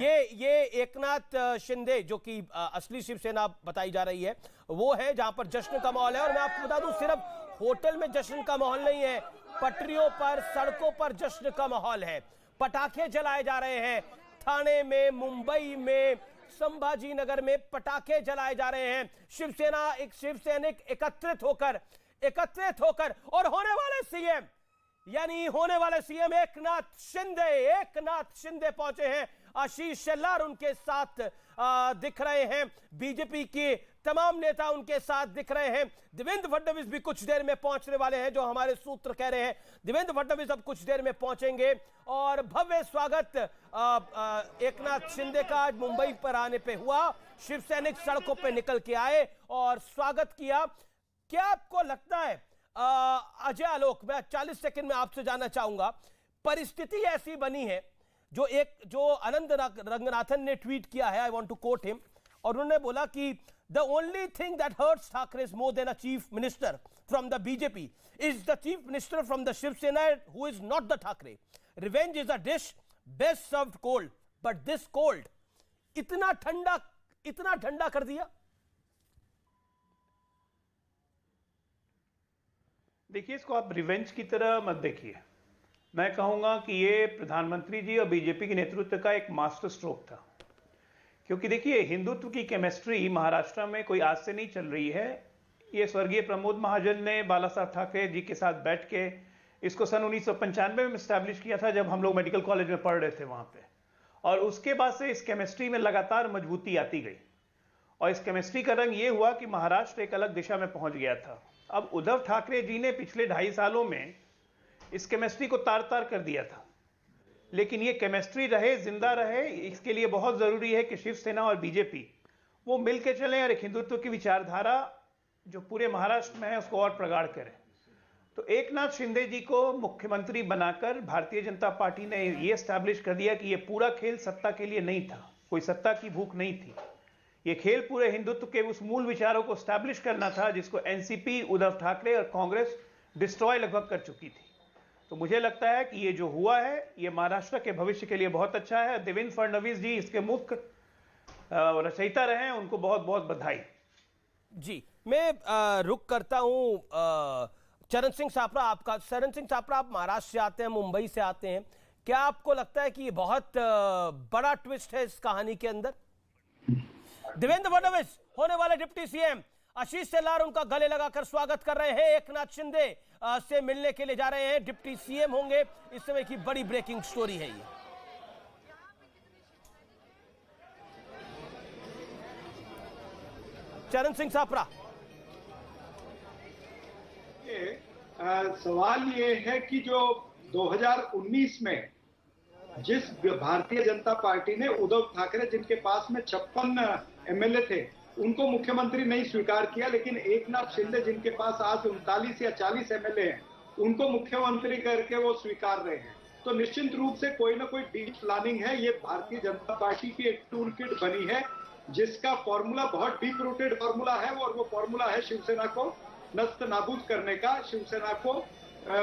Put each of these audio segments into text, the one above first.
ये एकनाथ शिंदे जो कि असली शिवसेना बताई जा रही है वो है जहां पर जश्न का माहौल है। और मैं आपको बता दूं सिर्फ होटल में जश्न का माहौल नहीं है, पटरियों पर सड़कों पर जश्न का माहौल है। पटाखे जलाए जा रहे हैं, ठाणे में, मुंबई में, संभाजी नगर में पटाखे जलाए जा रहे हैं। शिवसैनिक एकत्रित होकर और होने वाले सीएम एकनाथ शिंदे पहुंचे हैं। आशीष शेलार उनके साथ दिख रहे हैं, बीजेपी के तमाम नेता उनके साथ दिख रहे हैं। देवेंद्र फडणवीस भी कुछ देर में पहुंचने वाले हैं, जो हमारे सूत्र कह रहे हैं। देवेंद्र फडणवीस अब कुछ देर में पहुंचेंगे और भव्य स्वागत एकनाथ शिंदे का आज मुंबई पर आने पे हुआ। शिवसैनिक सड़कों पे निकल के आए और स्वागत किया। क्या आपको लगता है अजय आलोक, मैं 40 सेकंड में आपसे जानना चाहूंगा, परिस्थिति ऐसी बनी है जो अनंत रंगनाथन ने ट्वीट किया है, I want to quote him, और उन्होंने बोला कि the only thing that hurts Thackeray more than a chief minister from the BJP is the chief minister from the Shiv Sena who is not the Thackeray. Revenge is a dish best served cold, but this cold. इतना ठंडा कर दिया। देखिए, इसको आप revenge की तरह मत देखिए। मैं कहूंगा कि ये प्रधानमंत्री जी और बीजेपी के नेतृत्व का एक मास्टर स्ट्रोक था। क्योंकि देखिए, हिंदुत्व की केमिस्ट्री महाराष्ट्र में कोई आज से नहीं चल रही है। ये स्वर्गीय प्रमोद महाजन ने बाला साहब ठाकरे जी के साथ बैठ के इसको सन 1995 में स्टैब्लिश किया था, जब हम लोग मेडिकल कॉलेज में पढ़ रहे थे वहां पे। और उसके बाद से इस केमिस्ट्री में लगातार मजबूती आती गई और इस केमिस्ट्री का रंग ये हुआ कि महाराष्ट्र एक अलग दिशा में पहुंच गया था। अब उद्धव ठाकरे जी ने पिछले 2.5 सालों में इस केमिस्ट्री को तार तार कर दिया था, लेकिन ये केमिस्ट्री रहे, जिंदा रहे, इसके लिए बहुत जरूरी है कि शिवसेना और बीजेपी वो मिलकर चलें और एक हिंदुत्व की विचारधारा जो पूरे महाराष्ट्र में है उसको और प्रगाढ़ करें। तो एकनाथ शिंदे जी को मुख्यमंत्री बनाकर भारतीय जनता पार्टी ने ये एस्टैब्लिश कर दिया कि ये पूरा खेल सत्ता के लिए नहीं था, कोई सत्ता की भूख नहीं थी। ये खेल पूरे हिंदुत्व के उस मूल विचारों को एस्टैब्लिश करना था जिसको एनसीपी, उद्धव ठाकरे और कांग्रेस डिस्ट्रॉय लगभग कर चुकी थी। तो मुझे लगता है कि ये जो हुआ है ये महाराष्ट्र के भविष्य के लिए बहुत अच्छा है। देवेंद्र फडणवीस जी इसके मुख्य रचयिता रहे हैं, उनको बहुत बहुत बधाई। जी, मैं रुक करता हूं चरण सिंह सापरा आपका। चरण सिंह सापरा, आप महाराष्ट्र से आते हैं, मुंबई से आते हैं, क्या आपको लगता है कि ये बहुत बड़ा ट्विस्ट है इस कहानी के अंदर? देवेंद्र फडणवीस होने वाले डिप्टी सीएम, आशीष शेलार उनका गले लगाकर स्वागत कर रहे हैं। एकनाथ शिंदे से मिलने के लिए जा रहे हैं, डिप्टी सीएम होंगे। इस समय की बड़ी ब्रेकिंग स्टोरी है ये। चरण सिंह सापरा, सवाल ये है कि जो 2019 में जिस भारतीय जनता पार्टी ने उद्धव ठाकरे जिनके पास में 56 एमएलए थे उनको मुख्यमंत्री नहीं स्वीकार किया, लेकिन एकनाथ शिंदे जिनके पास आज 39 या 40 एमएलए हैं उनको मुख्यमंत्री करके वो स्वीकार रहे हैं। तो निश्चित रूप से कोई ना कोई डीप प्लानिंग है। ये भारतीय जनता पार्टी की एक टूल किट बनी है जिसका फॉर्मूला बहुत डीप रूटेड फॉर्मूला है और वो फॉर्मूला है शिवसेना को नस्त नाबूद करने का, शिवसेना को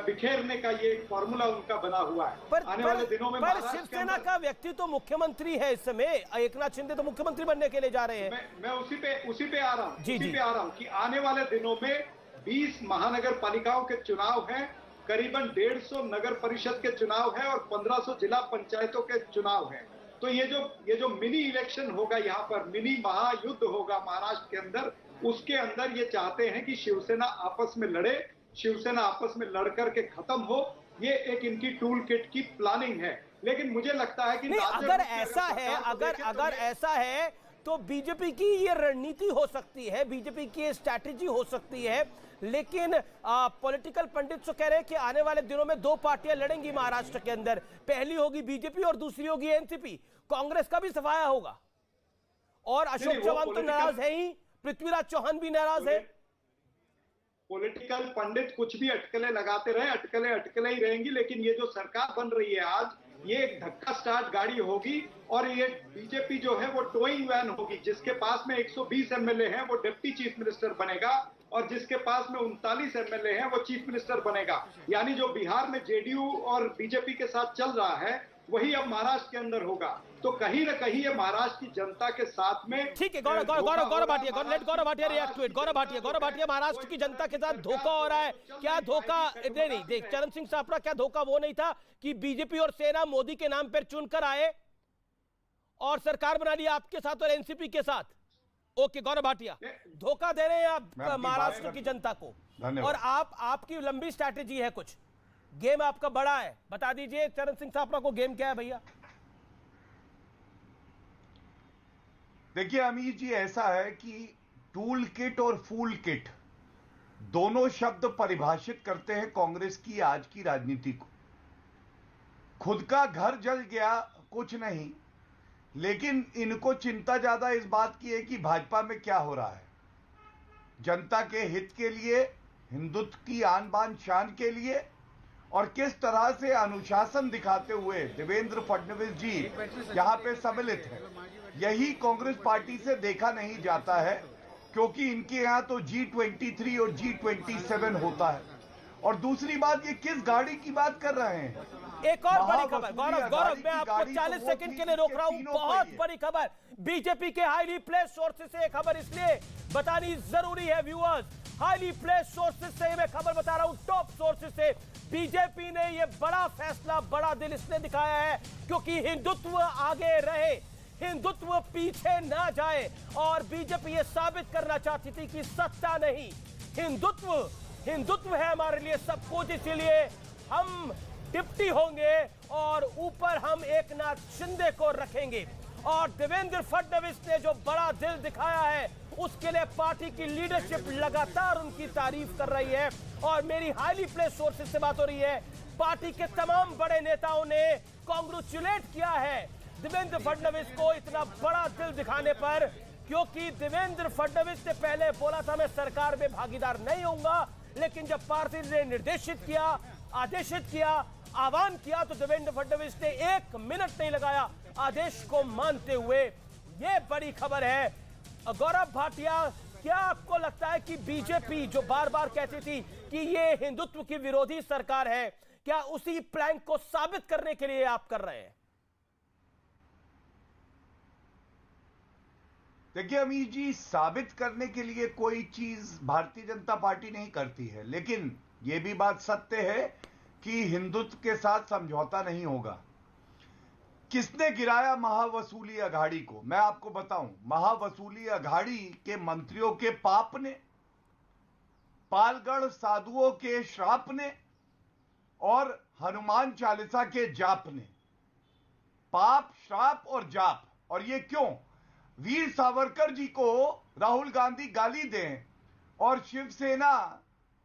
बिखेरने का। ये एक फॉर्मूला उनका बना हुआ है। आने वाले दिनों में शिवसेना का व्यक्ति तो मुख्यमंत्री है इस समय, एकनाथ शिंदे तो मुख्यमंत्री बनने के लिए जा रहे हैं। मैं उसी पे आ रहा हूं कि आने वाले दिनों में 20 महानगर पालिकाओं के चुनाव हैं, करीबन 150 नगर परिषद के चुनाव है और 1500 जिला पंचायतों के चुनाव है। तो ये जो मिनी इलेक्शन होगा, यहाँ पर मिनी महायुद्ध होगा महाराष्ट्र के अंदर, उसके अंदर ये चाहते हैं कि शिवसेना आपस में लड़े, शिवसेना आपस में लड़कर के खत्म हो। ये एक इनकी टूल किट की प्लानिंग है। लेकिन मुझे लगता है कि अगर ऐसा है तो बीजेपी की ये रणनीति हो सकती है, बीजेपी की स्ट्रैटेजी हो सकती है। लेकिन पॉलिटिकल पंडित तो कह रहे हैं कि आने वाले दिनों में 2 पार्टियां लड़ेंगी महाराष्ट्र के अंदर, पहली होगी बीजेपी और दूसरी होगी एनसीपी। कांग्रेस का भी सफाया होगा और अशोक चौहान तो नाराज है ही, पृथ्वीराज चौहान भी नाराज है। पॉलिटिकल पंडित कुछ भी अटकलें लगाते रहे, अटकलें ही रहेंगी। लेकिन ये जो सरकार बन रही है आज, ये एक धक्का स्टार्ट गाड़ी होगी और ये बीजेपी जो है वो टोइंग वैन होगी। जिसके पास में 120 एमएलए हैं वो डिप्टी चीफ मिनिस्टर बनेगा और जिसके पास में 39 एमएलए हैं वो चीफ मिनिस्टर बनेगा। यानी जो बिहार में जेडीयू और बीजेपी के साथ चल रहा है वही अब महाराष्ट्र के अंदर होगा। तो कहीं ना कहीं ये महाराष्ट्र की जनता के साथ में ठीक है। Gaurav Bhatia, let Gaurav Bhatia react to it. Gaurav Bhatia, Maharashtra की जनता के साथ धोखा हो रहा है। क्या धोखा? नहीं, देख चरण सिंह सापड़ा, क्या धोखा वो नहीं था कि बीजेपी और सेना मोदी के नाम पर चुनकर आए और सरकार बना ली आपके साथ और एनसीपी के साथ? ओके गौरव भाटिया, धोखा दे रहे हैं आप महाराष्ट्र की जनता को, और आपकी लंबी स्ट्रैटेजी है, कुछ गेम आपका बड़ा है, बता दीजिए चरण सिंह सापड़ा को गेम क्या है भैया? देखिए अमीर जी, ऐसा है कि टूल किट और फूल किट दोनों शब्द परिभाषित करते हैं कांग्रेस की आज की राजनीति को। खुद का घर जल गया कुछ नहीं, लेकिन इनको चिंता ज्यादा इस बात की है कि भाजपा में क्या हो रहा है। जनता के हित के लिए, हिंदुत्व की आन बान शान के लिए, और किस तरह से अनुशासन दिखाते हुए देवेंद्र फडणवीस जी यहां पे सम्मिलित हैं, यही कांग्रेस पार्टी से देखा नहीं जाता है, क्योंकि इनके यहां तो G23 और G27 होता है। और दूसरी बात, ये किस गाड़ी की बात कर रहे हैं? एक और बड़ी खबर, गौरव मैं आपको 40 सेकंड के लिए रोक रहा हूं। बहुत बड़ी खबर, बीजेपी के हाईली प्लेस सोर्सेज से खबर इसलिए बतानी जरूरी है व्यूअर्स, हाईली प्लेस सोर्सेज से मैं खबर बता रहा हूं, टॉप सोर्सेज से। बीजेपी ने यह बड़ा फैसला, बड़ा दिल इसने दिखाया है क्योंकि हिंदुत्व आगे रहे, हिंदुत्व पीछे ना जाए, और बीजेपी ये साबित करना चाहती थी कि सत्ता नहीं, हिंदुत्व है हमारे लिए सब कुछ, इसीलिए हम डिप्टी होंगे और ऊपर हम एकनाथ शिंदे को रखेंगे। और देवेंद्र फडणवीस ने जो बड़ा दिल दिखाया है उसके लिए पार्टी की लीडरशिप लगातार उनकी तारीफ कर रही है। और मेरी हाईली प्लेस सोर्सेज से बात हो रही है, पार्टी के तमाम बड़े नेताओं ने कांग्रेचुलेट किया है देवेंद्र फडणवीस को इतना बड़ा दिल दिखाने पर, क्योंकि देवेंद्र फडणवीस ने पहले बोला था मैं सरकार में भागीदार नहीं होऊंगा, लेकिन जब पार्टी ने निर्देशित किया, आदेशित किया, आह्वान किया, तो देवेंद्र फडणवीस ने 1 मिनट नहीं लगाया आदेश को मानते हुए। यह बड़ी खबर है। गौरव भाटिया, क्या आपको लगता है कि बीजेपी जो बार बार कहती थी कि ये हिंदुत्व की विरोधी सरकार है, क्या उसी प्लैंक को साबित करने के लिए आप कर रहे हैं? देखिए अमीर जी, साबित करने के लिए कोई चीज भारतीय जनता पार्टी नहीं करती है, लेकिन यह भी बात सत्य है कि हिंदुत्व के साथ समझौता नहीं होगा। किसने गिराया महावसूली अघाड़ी को? मैं आपको बताऊं, महावसूली अघाड़ी के मंत्रियों के पाप ने, पालगढ़ साधुओं के श्राप ने, और हनुमान चालीसा के जाप ने। पाप, श्राप और जाप। और ये क्यों? वीर सावरकर जी को राहुल गांधी गाली दें और शिवसेना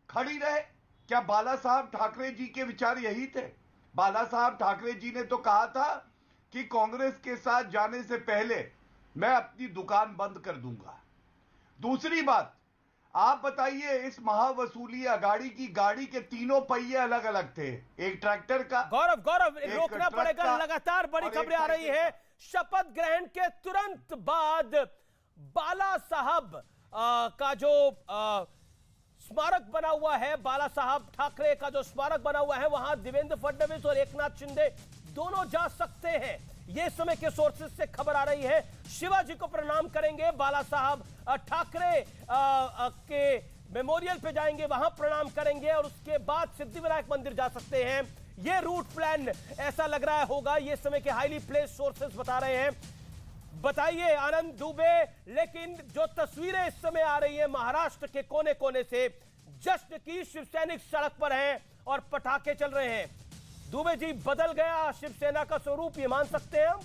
खड़ी रहे। क्या बाला साहब ठाकरे जी के विचार यही थे? बाला साहब ठाकरे जी ने तो कहा था कि कांग्रेस के साथ जाने से पहले मैं अपनी दुकान बंद कर दूंगा। दूसरी बात, आप बताइए, इस महावसूली अघाड़ी की गाड़ी के तीनों पहिए अलग अलग थे। एक ट्रैक्टर का। गौरव रोकना पड़ेगा, लगातार बड़ी खबरें आ रही है। शपथ ग्रहण के तुरंत बाद बाला साहब का जो स्मारक बना हुआ है, बाला साहब ठाकरे का जो स्मारक बना हुआ है, वहां देवेंद्र फडणवीस और एकनाथ शिंदे दोनों जा सकते हैं। ये समय के सोर्सेज से खबर आ रही है। शिवाजी को प्रणाम करेंगे, बाला साहब ठाकरे के मेमोरियल पे जाएंगे, वहां प्रणाम करेंगे, और उसके बाद सिद्धिविनायक मंदिर जा सकते हैं। ये रूट प्लान ऐसा लग रहा होगा, ये समय के हाईली प्लेस सोर्सेज बता रहे हैं। बताइए आनंद दुबे, लेकिन जो तस्वीरें इस समय आ रही है महाराष्ट्र के कोने कोने से, जश्न की शिवसैनिक सड़क पर हैं और पटाखे चल रहे हैं। दुबे जी, बदल गया शिवसेना का स्वरूप, ये मान सकते हैं हम?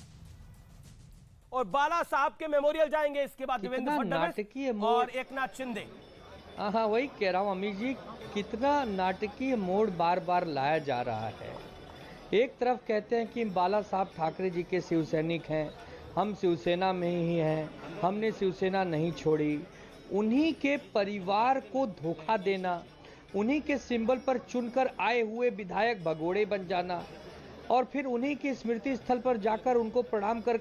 और बाला साहब के मेमोरियल जाएंगे, इसके बाद देवेंद्र फडणवीस और एकनाथ शिंदे। हाँ, वही कह रहा हूँ अमीर जी, कितना नाटकीय मोड़ बार बार लाया जा रहा है। एक तरफ कहते हैं कि बाला साहब ठाकरे जी के शिवसैनिक हैं, हम शिवसेना में ही हैं, हमने शिवसेना नहीं छोड़ी। उन्हीं के परिवार को धोखा देना, उन्हीं के सिंबल पर चुनकर आए हुए विधायक भगोड़े बन जाना, और फिर उन्हीं की स्मृति स्थल पर जाकर उनको प्रणाम कर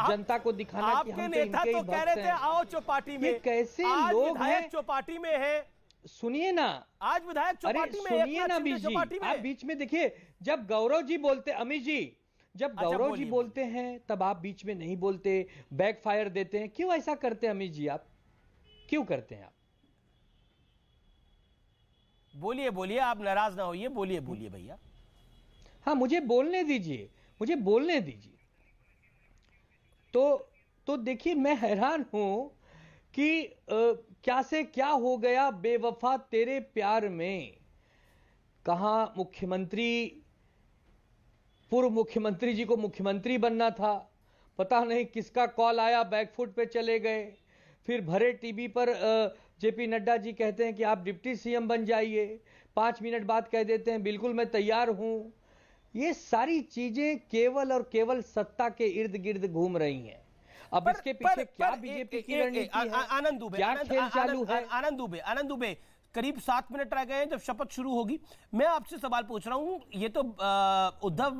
जनता को दिखाना कि हम नेता तो कह रहे थे आओ चौपाटी में। कैसे लोग हैं? चौपाटी में है, सुनिए ना, आज विधायक चौपाटी में, सुनिए ना अमीर जी, आप बीच में देखिए, जब गौरव जी बोलते, अमीर जी जब अच्छा, गौरव जी बोलिए, बोलते हैं तब आप बीच में नहीं बोलते, बैकफायर देते हैं। क्यों ऐसा करते हैं अमित जी? आप क्यों करते हैं? आप बोलिए बोलिए, आप नाराज ना होइए, बोलिए बोलिए भैया। हाँ, मुझे बोलने दीजिए, मुझे बोलने दीजिए। तो देखिए, मैं हैरान हूं कि क्या से क्या हो गया बेवफा तेरे प्यार में। कहां मुख्यमंत्री, पूर्व मुख्यमंत्री जी को मुख्यमंत्री बनना था, पता नहीं किसका कॉल आया, बैकफुट पे चले गए। फिर भरे टीवी पर जेपी नड्डा जी कहते हैं कि आप डिप्टी सीएम बन जाइए, 5 मिनट बाद कह देते हैं बिल्कुल मैं तैयार हूं। ये सारी चीजें केवल और केवल सत्ता के इर्द गिर्द घूम रही हैं। अब इसके पीछे क्या बीजेपी की रणनीति है, आनंद दुबे, क्या खेल चालू है? आनंद दुबे, करीब 7 मिनट रह गए हैं जब शपथ शुरू होगी। मैं आपसे सवाल पूछ रहा हूं, ये तो उद्धव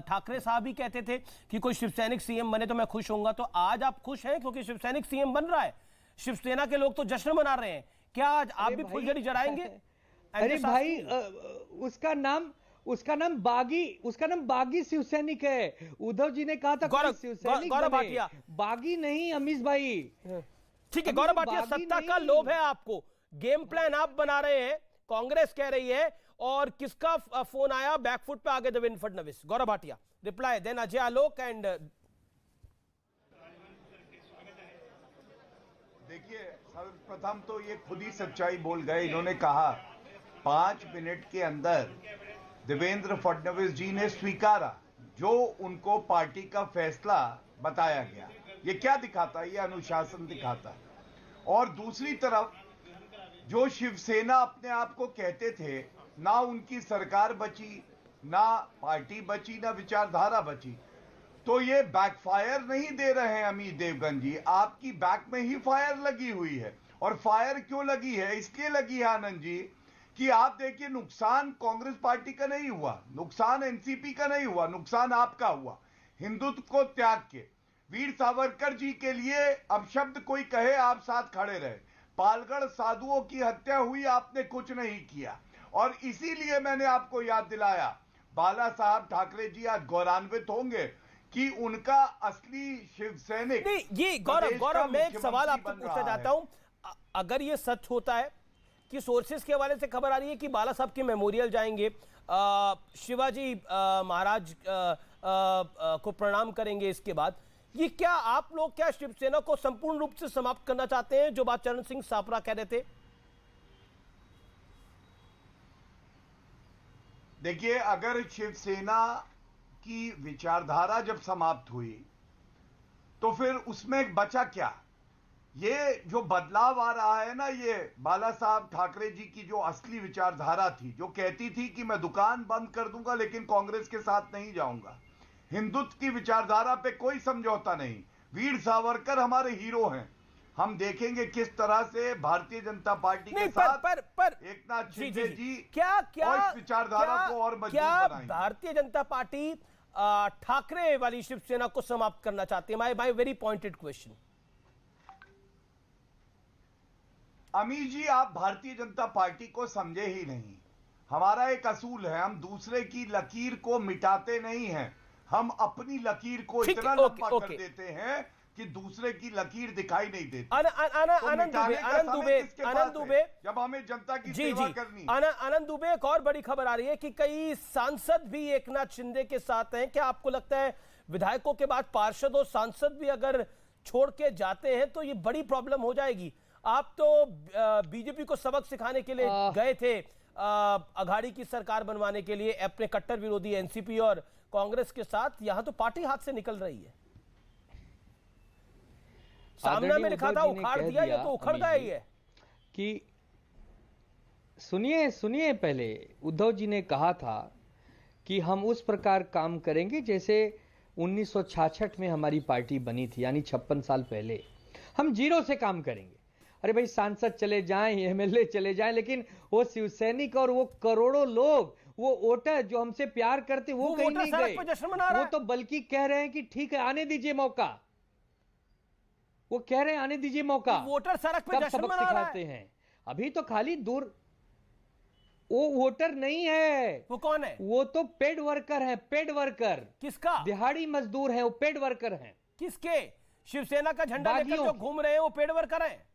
ठाकरे साहब ही कहते थे कि कोई शिवसैनिक सीएम बने तो मैं खुश होऊंगा। तो आज आप खुश हैं क्योंकि शिवसैनिक सीएम बन रहा है? शिवसेना के लोग तो जश्न मना रहे हैं, क्या आज आप भी फुलझड़ी जड़ाएंगे? अरे भाई, उसका नाम बागी शिवसैनिक है। उद्धव जी ने कहा था शिवसैनिक गौरव भाटिया, बागी नहीं अमीश भाई। ठीक है गौरव भाटिया, सत्ता का लोभ है आपको, गेम प्लान आप बना रहे हैं, कांग्रेस कह रही है। और किसका फोन आया बैकफुट पे आगे Devendra Fadnavis? Gaurav Bhatia reply, then Ajay Alok and. देखिए, सर्वप्रथम तो ये खुद ही सच्चाई बोल गए। इन्होंने कहा 5 मिनट के अंदर देवेंद्र फडणवीस जी ने स्वीकारा जो उनको पार्टी का फैसला बताया गया। ये क्या दिखाता है? ये अनुशासन दिखाता है। और दूसरी तरफ जो शिवसेना अपने आप को कहते थे, ना उनकी सरकार बची, ना पार्टी बची, ना विचारधारा बची। तो ये बैकफायर नहीं दे रहे हैं अमित देवगन जी, आपकी बैक में ही फायर लगी हुई है। और फायर क्यों लगी है? इसलिए लगी है आनंद जी कि आप देखिए, नुकसान कांग्रेस पार्टी का नहीं हुआ, नुकसान एनसीपी का नहीं हुआ, नुकसान आपका हुआ। हिंदुत्व को त्याग के वीर सावरकर जी के लिए अब शब्द कोई कहे आप साथ खड़े रहे। पालगढ़ साधुओं की हत्या हुई, आपने कुछ नहीं किया। और इसीलिए मैंने आपको याद दिलाया, बाला साहब ठाकरे जी आज गौरवान्वित होंगे कि उनका असली शिव सैनिक। नहीं, ये गौरव मैं एक सवाल आपको पूछना चाहता हूं, अगर ये सच होता है कि सोर्सेस के हवाले से खबर आ रही है कि बाला साहब के मेमोरियल जाएंगे, शिवाजी महाराज को प्रणाम करेंगे, इसके बाद ये क्या आप लोग क्या शिवसेना को संपूर्ण रूप से समाप्त करना चाहते हैं, जो बात चरण सिंह सापरा कह रहे थे? देखिए, अगर शिवसेना की विचारधारा जब समाप्त हुई तो फिर उसमें बचा क्या? ये जो बदलाव आ रहा है ना, ये बाला साहब ठाकरे जी की जो असली विचारधारा थी, जो कहती थी कि मैं दुकान बंद कर दूंगा लेकिन कांग्रेस के साथ नहीं जाऊंगा, हिंदुत्व की विचारधारा पे कोई समझौता नहीं। वीर सावरकर हमारे हीरो हैं। हम देखेंगे किस तरह से भारतीय जनता पार्टी के साथ एक नाथ शिंदे जी क्या इस विचारधारा को और मजबूत बनाएंगे। भारतीय जनता पार्टी ठाकरे वाली शिवसेना को समाप्त करना चाहती है? My very pointed question. अमीर जी, आप भारतीय जनता पार्टी को समझे ही नहीं। हमारा एक असूल है, हम दूसरे की लकीर को मिटाते नहीं हैं, हम अपनी लकीर को इतना लंबा कर देते हैं कि दूसरे की लकीर दिखाई नहीं देती। आनंद दुबे, जब हमें जनता की सेवा करनी। आनंद दुबे, एक और बड़ी खबर आ रही है कि कई सांसद भी एकनाथ शिंदे के साथ हैं। क्या आपको लगता है विधायकों के बाद पार्षद और सांसद भी अगर छोड़ के जाते हैं तो ये बड़ी प्रॉब्लम हो जाएगी? आप तो बीजेपी को सबक सिखाने के लिए गए थे, अघाड़ी की सरकार बनवाने के लिए अपने कट्टर विरोधी एनसीपी और कांग्रेस के साथ। यहां तो पार्टी हाथ से निकल रही है। सामने में लिखा था उखाड़ दिया, ये तो उखड़ गया ही है। कि सुनिए, पहले उद्धव जी ने कहा था कि हम उस प्रकार काम करेंगे जैसे 1966 में हमारी पार्टी बनी थी, यानी 56 साल पहले। हम जीरो से काम करेंगे। अरे भाई, सांसद चले जाएं, एमएलए चले जाएं, लेकिन वो शिवसैनिक और वो करोड़ों लोग, वो वोटर जो हमसे प्यार करते, वो कहीं नहीं गए। वो तो बल्कि कह रहे हैं कि ठीक है, आने दीजिए मौका। वो कह रहे हैं आने दीजिए मौका। वोटर सड़क पे जश्न मना रहा है। हैं अभी तो खाली दूर वो वोटर नहीं है, वो कौन है? वो तो पेड वर्कर है, पेड वर्कर, किसका? दिहाड़ी मजदूर है, वो पेड वर्कर हैं। किसके? शिवसेना का झंडा लेकर बागियों जो की। घूम रहे हैं वो पेड वर्कर हैं?